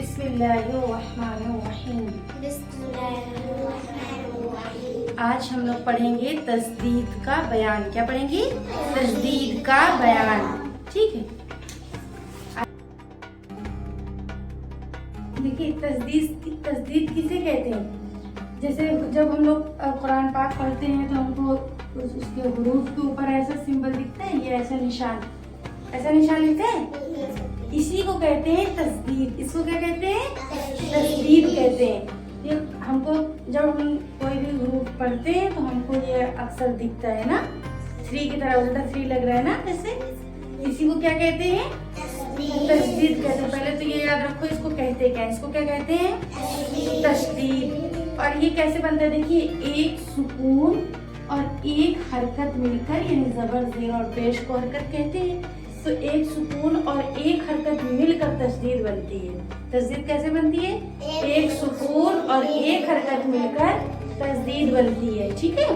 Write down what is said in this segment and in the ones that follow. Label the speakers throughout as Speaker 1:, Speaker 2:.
Speaker 1: बिस्मिल्लाहिर्रहमानिर्रहीम। आज हम लोग पढ़ेंगे तस्दीद का बयान। क्या पढ़ेंगे? तस्दीद का बयान। ठीक है, देखिए तस्दीद किसे कहते हैं? जैसे जब हम लोग कुरान पाक पढ़ते हैं तो हमको उसके हुरूफ के ऊपर ऐसा सिंबल दिखता है, ये ऐसा निशान दिखता है, इसी को कहते हैं तस्दीद। इसको क्या कहते हैं? तस्दीद कहते हैं। ये हमको जब हम कोई भी हुरूफ पढ़ते हैं तो हमको ये अक्सर दिखता है ना, 3 की तरह उल्टा 3 लग रहा है ना, जैसे इसी को क्या कहते हैं? तस्दीद कहते हैं। पहले तो ये याद रखो, इसको कहते क्या है? इसको क्या कहते हैं? तस्दीद। और ये कैसे बनता है? देखिए, एक सुकून और एक हरकत मिलकर, यानी जबर, जेर और पेश को हरकत कहते हैं। तो एक सुकून और एक हरकत मिलकर तस्दीद बनती है। तस्दीद कैसे बनती है? एक सुकून और एक हरकत मिलकर तस्दीद बनती है। ठीक है।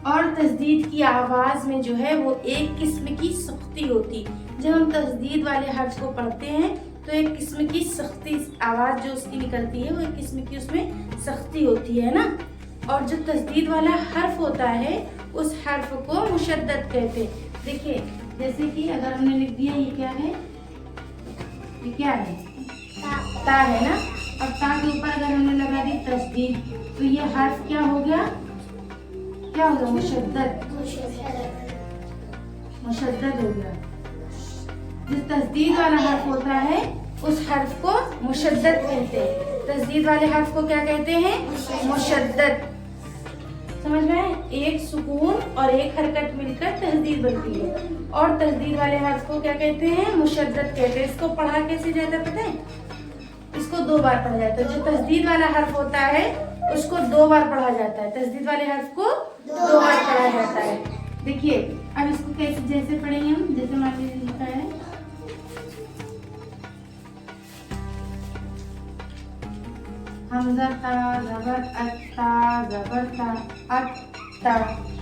Speaker 1: और तस्दीद की आवाज में जो है वो एक किस्म की सख्ती होती। जब हम तस्दीद वाले हर्फ को पढ़ते हैं तो एक किस्म की सख्ती, आवाज जो उसकी निकलती है वो एक किस्म की उसमें सख्ती होती है ना। और जो तस्दीद वाला हर्फ होता है उस हर्फ को मुशद्दद कहते हैं। देखिए, जैसे कि अगर हमने लिख दिया, ये क्या है? ये क्या है? ता है ना। अब ता के ऊपर अगर हमने लगा दी तस्दीद तो ये हर्फ क्या हो गया? क्या हो गया? मुशद्दद हो गया। जो तस्दीद वाला हर्फ होता है उस हर्फ को मुशद्दद कहते हैं। तस्दीद वाले हर्फ को क्या कहते हैं? मुशद्दद। समझ में आए? एक सुकून और एक हरकत मिलकर तस्दीद बनती है। और तस्दीद वाले हर्फ को क्या कहते हैं? मुशद्दद कहते हैं। इसको पढ़ा कैसे जाता है पता है? इसको 2 बार पढ़ा जाता है। जो तस्दीद वाला हर्फ होता है उसको 2 बार पढ़ा जाता है। तस्दीद वाले हर्फ को 2 बार पढ़ा जाता है। देखिए, अब इसको कैसे जैसे पढ़ेंगे हम, जैसे मान लीजिए लिखा है हमजा ता ज़बर अत्ता ज़बर ता अत्ता,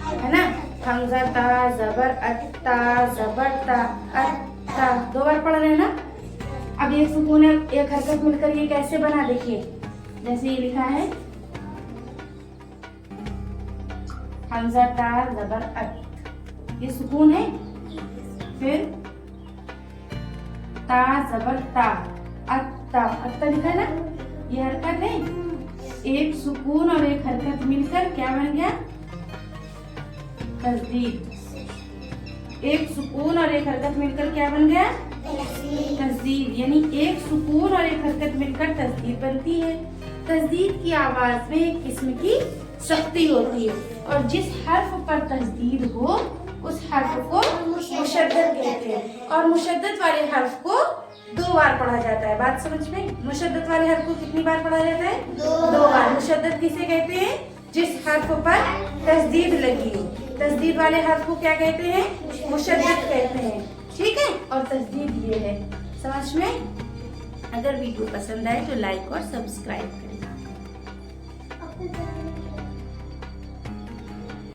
Speaker 1: है ना? हमजा ता ज़बर अत्ता ज़बर ता अत्ता, 2 बार पढ़ रहे हैं ना। अब एक सुकून एक हरकत मिलकर ये कैसे बना? देखिए, जैसे ये लिखा है हमजा ता ज़बर अत, ये सुकून है। फिर ता ज़बर ता अत्ता, अत्ता लिखा है ना, ये हरकत है। एक सुकून और एक हरकत मिलकर क्या बन गया? तस्दीद। एक सुकून और एक हरकत मिलकर क्या बन गया? तस्दीद। यानी एक सुकून और एक हरकत मिलकर तस्दीद बनती है। तस्दीद की आवाज में एक किस्म की सख्ती होती है। और जिस हर्फ पर तस्दीद हो उस हर्फ को मुशद्दद कहते हैं। और मुशद्दद वाले हर्फ को 2 बार पढ़ा जाता है। बात समझ में? मुशद्दद वाले हर्फ को कितनी बार पढ़ा जाता है? 2 बार। मुशद्दद किसे कहते हैं? जिस हर्फ पर तस्दीद लगी हो। तस्दीद वाले हर्फ को क्या कहते हैं? मुशद्दद कहते हैं। ठीक है। और तस्दीद ये है। समझ में? अगर वीडियो पसंद आए तो लाइक और सब्सक्राइब